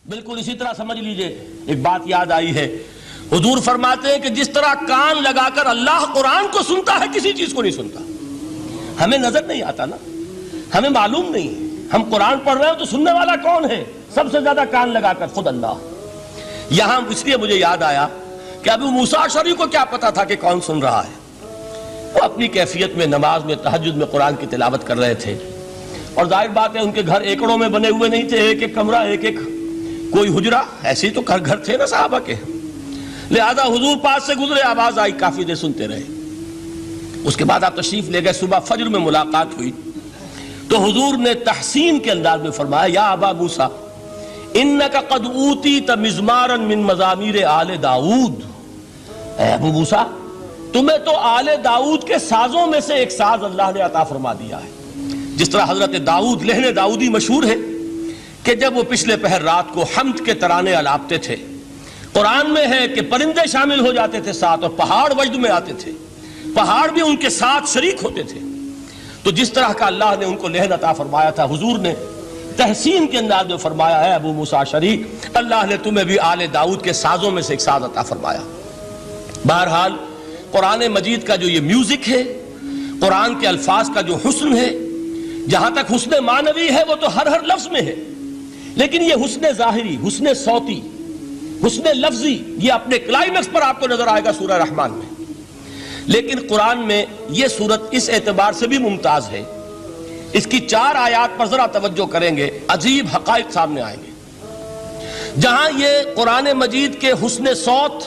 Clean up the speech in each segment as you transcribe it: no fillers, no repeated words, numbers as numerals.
بالکل اسی طرح سمجھ لیجئے، ایک بات یاد آئی ہے، حضور فرماتے ہیں کہ جس طرح کان لگا کر اللہ قرآن کو سنتا ہے کسی چیز کو نہیں سنتا۔ ہمیں نظر نہیں آتا نا، ہمیں معلوم نہیں ہے، ہم قرآن پڑھ رہے ہیں تو سننے والا کون ہے؟ سب سے زیادہ کان لگا کر خود اللہ۔ یہاں اس لیے مجھے یاد آیا کہ ابو موسیٰ اشعری کو کیا پتا تھا کہ کون سن رہا ہے؟ وہ اپنی کیفیت میں نماز میں تہجد میں قرآن کی تلاوت کر رہے تھے، اور ظاہر بات ہے ان کے گھر ایکڑوں میں بنے ہوئے نہیں تھے، ایک ایک کمرہ، ایک ایک کوئی حجرہ، ایسے ہی تو گھر تھے نا صحابہ کے، لہذا حضور پاس سے گزرے، آواز آئی، کافی دیر سنتے رہے۔ اس کے بعد آپ تشریف لے گئے، صبح فجر میں ملاقات ہوئی تو حضور نے تحسین کے انداز میں فرمایا، یا ابا موسیٰ انک قد اوتیت مزمارا من مزامیر آل داؤد، اے ابو موسیٰ تمہیں تو آل داؤد کے سازوں میں سے ایک ساز اللہ نے عطا فرما دیا ہے۔ جس طرح حضرت داؤد لہن داؤدی مشہور ہے کہ جب وہ پچھلے پہر رات کو حمد کے ترانے الاپتے تھے، قرآن میں ہے کہ پرندے شامل ہو جاتے تھے ساتھ، اور پہاڑ وجد میں آتے تھے، پہاڑ بھی ان کے ساتھ شریک ہوتے تھے۔ تو جس طرح کا اللہ نے ان کو لہن عطا فرمایا تھا، حضور نے تحسین کے انداز میں فرمایا ہے، ابو موسیٰ اشعری اللہ نے تمہیں بھی آل داؤد کے سازوں میں سے ایک ساز عطا فرمایا۔ بہرحال قرآن مجید کا جو یہ میوزک ہے، قرآن کے الفاظ کا جو حسن ہے، جہاں تک حسن معنوی ہے وہ تو ہر لفظ میں ہے، لیکن یہ حسن ظاہری، حسن صوتی، حسن لفظی، یہ اپنے کلائمیکس پر آپ کو نظر آئے گا سورہ رحمان میں۔ لیکن قرآن میں یہ سورت اس اعتبار سے بھی ممتاز ہے، اس کی 4 آیات پر ذرا توجہ کریں گے، عجیب حقائق سامنے آئیں گے۔ جہاں یہ قرآن مجید کے حسن صوت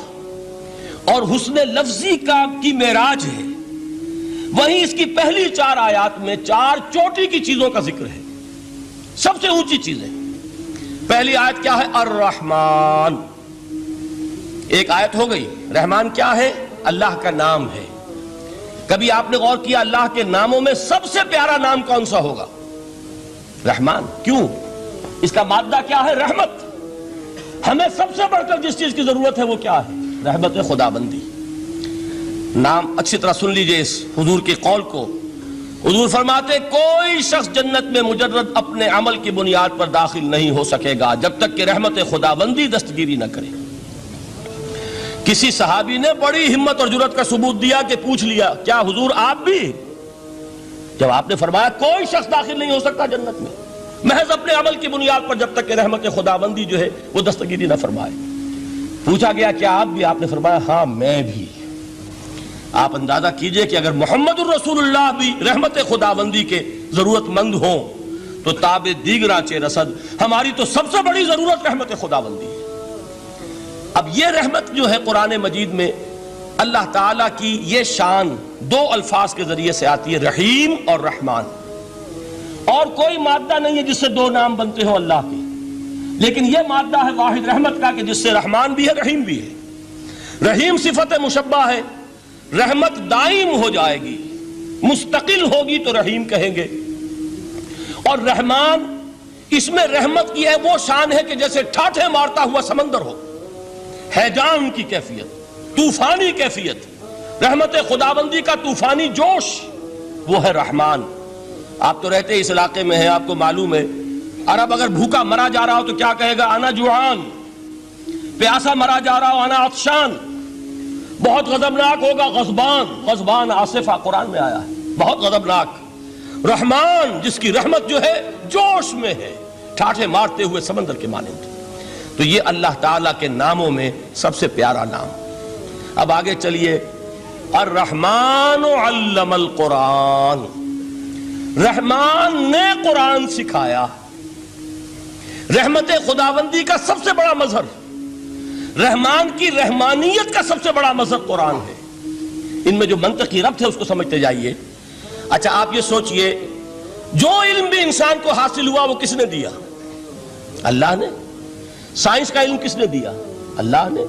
اور حسن لفظی کی معراج ہے، وہیں اس کی پہلی 4 آیات میں 4 چوٹی کی چیزوں کا ذکر ہے، سب سے اونچی چیزیں۔ پہلی آیت کیا ہے؟ الرحمن، ایک آیت ہو گئی۔ رحمان کیا ہے؟ اللہ کا نام ہے۔ کبھی آپ نے غور کیا اللہ کے ناموں میں سب سے پیارا نام کون سا ہوگا؟ رحمان۔ کیوں؟ اس کا مادہ کیا ہے؟ رحمت۔ ہمیں سب سے بڑھ کر جس چیز کی ضرورت ہے وہ کیا ہے؟ رحمت خداوندی۔ نام اچھی طرح سن لیجئے اس حضور کے قول کو۔ حضور فرماتے کوئی شخص جنت میں مجرد اپنے عمل کی بنیاد پر داخل نہیں ہو سکے گا جب تک کہ رحمت خداوندی دستگیری نہ کرے۔ کسی صحابی نے بڑی ہمت اور جرأت کا ثبوت دیا کہ پوچھ لیا، کیا حضور آپ بھی؟ جب آپ نے فرمایا کوئی شخص داخل نہیں ہو سکتا جنت میں محض اپنے عمل کی بنیاد پر جب تک کہ رحمت خداوندی جو ہے وہ دستگیری نہ فرمائے۔ پوچھا گیا کیا آپ بھی؟ آپ نے فرمایا ہاں میں بھی۔ آپ اندازہ کیجئے کہ اگر محمد الرسول اللہ بھی رحمت خداوندی کے ضرورت مند ہوں تو تاب دیگراں چہ رسد، ہماری تو سب سے بڑی ضرورت رحمت خداوندی ہے۔ اب یہ رحمت جو ہے قرآن مجید میں اللہ تعالیٰ کی یہ شان 2 الفاظ کے ذریعے سے آتی ہے، رحیم اور رحمان۔ اور کوئی مادہ نہیں ہے جس سے 2 نام بنتے ہوں اللہ کے، لیکن یہ مادہ ہے واحد رحمت کا کہ جس سے رحمان بھی ہے رحیم بھی ہے۔ رحیم صفت مشبہ ہے، رحمت دائم ہو جائے گی، مستقل ہوگی تو رحیم کہیں گے، اور رحمان اس میں رحمت کی ہے وہ شان ہے کہ جیسے ٹھاٹھے مارتا ہوا سمندر ہو، ہیجان کی کیفیت، طوفانی کیفیت، رحمت خداوندی کا طوفانی جوش، وہ ہے رحمان۔ آپ تو رہتے اس علاقے میں ہیں، آپ کو معلوم ہے عرب اگر بھوکا مرا جا رہا ہو تو کیا کہے گا؟ انا جوعان۔ پیاسا مرا جا رہا ہو انا عطشان۔ بہت غضبناک ہوگا غضبان، غضبان آصفہ قرآن میں آیا ہے، بہت غضبناک۔ رحمان جس کی رحمت جو ہے جوش میں ہے، ٹھاٹھے مارتے ہوئے سمندر کے مانند۔ تو یہ اللہ تعالیٰ کے ناموں میں سب سے پیارا نام۔ اب آگے چلیے، الرحمن علم القرآن، رحمان نے قرآن سکھایا۔ رحمت خداوندی کا سب سے بڑا مظہر، رحمان کی رحمانیت کا سب سے بڑا مظہر قرآن ہے۔ ان میں جو منطقی ربط ہے اس کو سمجھتے جائیے۔ اچھا آپ یہ سوچئے، جو علم بھی انسان کو حاصل ہوا وہ کس نے دیا؟ اللہ نے۔ سائنس کا علم کس نے دیا؟ اللہ نے۔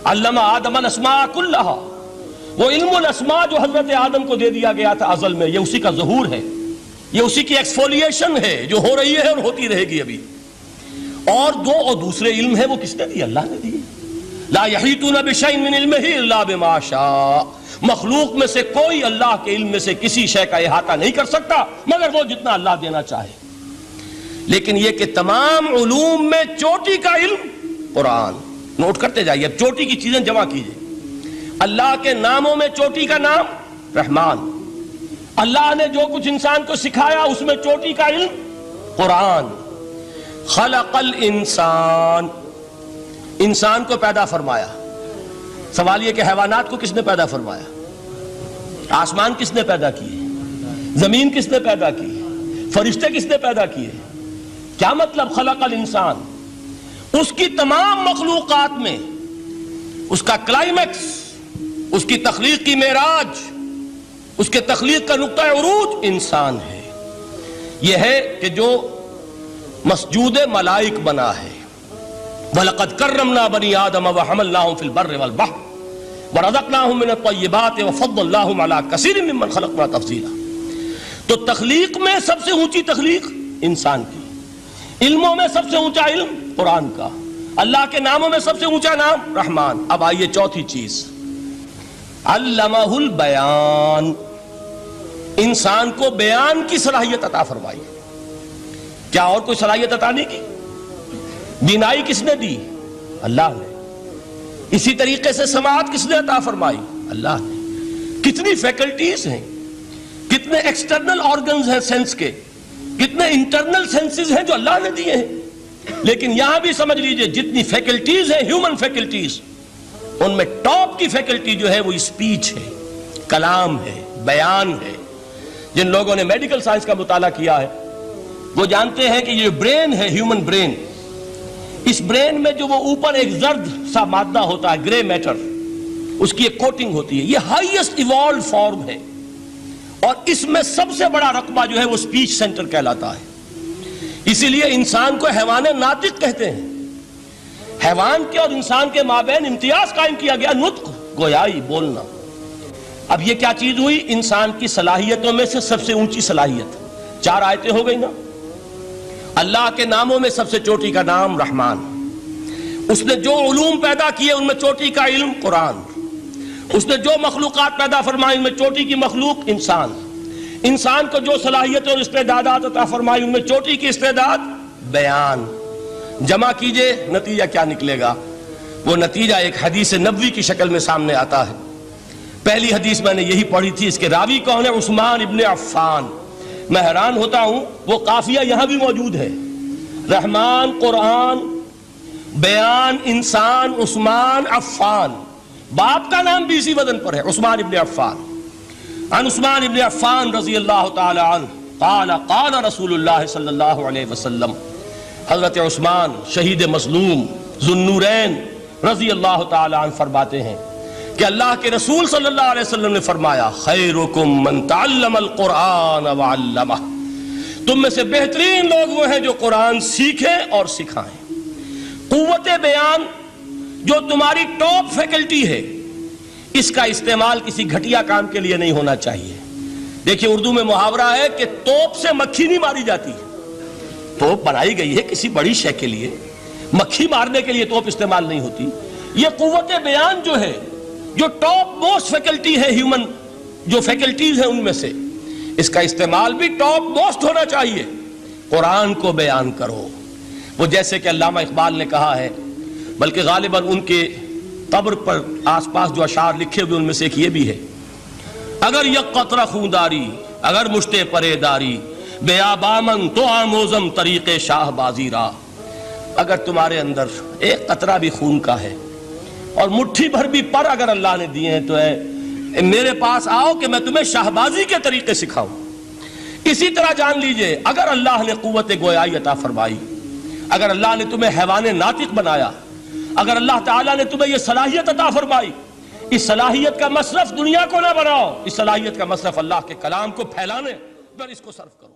علم آدم الاسماء کلہا، وہ علم الاسماء جو حضرت آدم کو دے دیا گیا تھا ازل میں، یہ اسی کا ظہور ہے، یہ اسی کی ایکسفولیشن ہے جو ہو رہی ہے اور ہوتی رہے گی ابھی۔ اور دوسرے علم ہے وہ کس نے دی؟ اللہ نے دی۔ لا یحیطون بشیء من علمہ الا بما شاء، مخلوق میں سے کوئی اللہ کے علم میں سے کسی شے کا احاطہ نہیں کر سکتا مگر وہ جتنا اللہ دینا چاہے۔ لیکن یہ کہ تمام علوم میں چوٹی کا علم قرآن. نوٹ کرتے جائیے، اب چوٹی کی چیزیں جمع کیجئے. اللہ کے ناموں میں چوٹی کا نام رحمان. اللہ نے جو کچھ انسان کو سکھایا اس میں چوٹی کا علم قرآن. خلق الانسان، انسان کو پیدا فرمایا. سوال یہ کہ حیوانات کو کس نے پیدا فرمایا؟ آسمان کس نے پیدا کیے؟ زمین کس نے پیدا کی؟ فرشتے کس نے پیدا کیے؟ کیا مطلب خلق الانسان؟ اس کی تمام مخلوقات میں اس کا کلائمیکس، اس کی تخلیق کی معراج، اس کے تخلیق کا نقطہ عروج انسان ہے. یہ ہے کہ جو مسجود ملائک بنا ہے. وَلَقَدْ كَرَّمْنَا بَنِي آدَمَ وَحَمَلْنَاهُمْ فِي الْبَرِّ وَالْبَحْرِ وَرَزَقْنَاهُمْ مِنَ الطَّيِّبَاتِ وَفَضَّلْنَاهُمْ عَلَى كَثِيرٍ مِّمَّنْ خَلَقْنَا تَفْضِيلًا. تو تخلیق میں سب سے اونچی تخلیق انسان کی، علموں میں سب سے اونچا علم قرآن کا، اللہ کے ناموں میں سب سے اونچا نام رحمان. اب آئیے چوتھی چیز، علمہ البیان، انسان کو بیان کی صلاحیت عطا فرمائی. کیا اور کوئی صلاحیت عطا نہیں کی؟ بینائی کس نے دی؟ اللہ نے. اسی طریقے سے سماعت کس نے عطا فرمائی؟ اللہ نے. کتنی فیکلٹیز ہیں، کتنے ایکسٹرنل آرگنز ہیں سینس کے، کتنے انٹرنل سینسز ہیں جو اللہ نے دیے ہیں. لیکن یہاں بھی سمجھ لیجئے جتنی فیکلٹیز ہیں ہیومن فیکلٹیز، ان میں ٹاپ کی فیکلٹی جو ہے وہ اسپیچ ہے، کلام ہے، بیان ہے. جن لوگوں نے میڈیکل سائنس کا مطالعہ کیا ہے وہ جانتے ہیں کہ یہ برین ہے، ہیومن برین، اس برین میں جو وہ اوپر ایک زرد سا مادہ ہوتا ہے، گرے میٹر، اس کی ایک کوٹنگ ہوتی ہے. یہ ہائیسٹ ایوالوڈ فارم ہے اور اس میں سب سے بڑا رقبہ جو ہے وہ سپیچ سینٹر کہلاتا ہے. اسی لیے انسان کو حیوان ناطق کہتے ہیں. حیوان کے اور انسان کے مابین امتیاز قائم کیا گیا، نطق، گویائی، بولنا. اب یہ کیا چیز ہوئی؟ انسان کی صلاحیتوں میں سے سب سے اونچی صلاحیت. 4 آیتیں ہو گئی نا. اللہ کے ناموں میں سب سے چوٹی کا نام رحمان. اس نے جو علوم پیدا کیے ان میں چوٹی کا علم قرآن. اس نے جو مخلوقات پیدا فرمائی ان میں چوٹی کی مخلوق انسان. انسان کو جو صلاحیت اور استعدادات عطا فرمائی ان میں چوٹی کی استعداد بیان. جمع کیجئے، نتیجہ کیا نکلے گا؟ وہ نتیجہ ایک حدیث نبوی کی شکل میں سامنے آتا ہے. پہلی حدیث میں نے یہی پڑھی تھی، اس کے راوی کون ہے؟ عثمان ابن عفان. میں حیران ہوتا ہوں وہ قافیہ یہاں بھی موجود ہے، رحمان، قرآن، بیان، انسان، عثمان، عفان. باپ کا نام بھی اسی وزن پر ہے، عثمان ابن عفان. عن عثمان ابن عفان رضی اللہ تعالی عنہ قال قال رسول اللہ صلی اللہ علیہ وسلم. حضرت عثمان شہید مظلوم ذو النورین رضی اللہ تعالی عنہ فرماتے ہیں کہ اللہ کے رسول صلی اللہ علیہ وسلم نے فرمایا، خیرکم من تعلم القرآن وعلمہ. تم میں سے بہترین لوگ وہ ہیں جو قرآن سیکھیں اور سکھائیں. قوت بیان جو تمہاری ٹاپ فیکلٹی ہے، اس کا استعمال کسی گھٹیا کام کے لیے نہیں ہونا چاہیے. دیکھیے اردو میں محاورہ ہے کہ توپ سے مکھی نہیں ماری جاتی. توپ بنائی گئی ہے کسی بڑی شے کے لیے، مکھی مارنے کے لیے توپ استعمال نہیں ہوتی. یہ قوت بیان جو ہے، جو ٹاپ موسٹ فیکلٹی ہے ہیومن، جو فیکلٹیز ہیں ان میں سے، اس کا استعمال بھی ٹاپ موسٹ ہونا چاہیے. قرآن کو بیان کرو. وہ جیسے کہ علامہ اقبال نے کہا ہے، بلکہ غالباً ان کے قبر پر آس پاس جو اشعار لکھے ہوئے ان میں سے ایک یہ بھی ہے، اگر یک قطرہ خونداری، اگر مشتے پرے داری، بیابامن تو آموزم طریق شاہ بازی را. اگر تمہارے اندر ایک قطرہ بھی خون کا ہے اور مٹھی بھر بھی پر اگر اللہ نے دیے ہیں تو میرے پاس آؤ کہ میں تمہیں شاہبازی کے طریقے سکھاؤں. اسی طرح جان لیجئے اگر اللہ نے قوت گویائی عطا فرمائی، اگر اللہ نے تمہیں حیوان ناطق بنایا، اگر اللہ تعالیٰ نے تمہیں یہ صلاحیت عطا فرمائی، اس صلاحیت کا مصرف دنیا کو نہ بناؤ، اس صلاحیت کا مصرف اللہ کے کلام کو پھیلانے پر اس کو صرف کرو.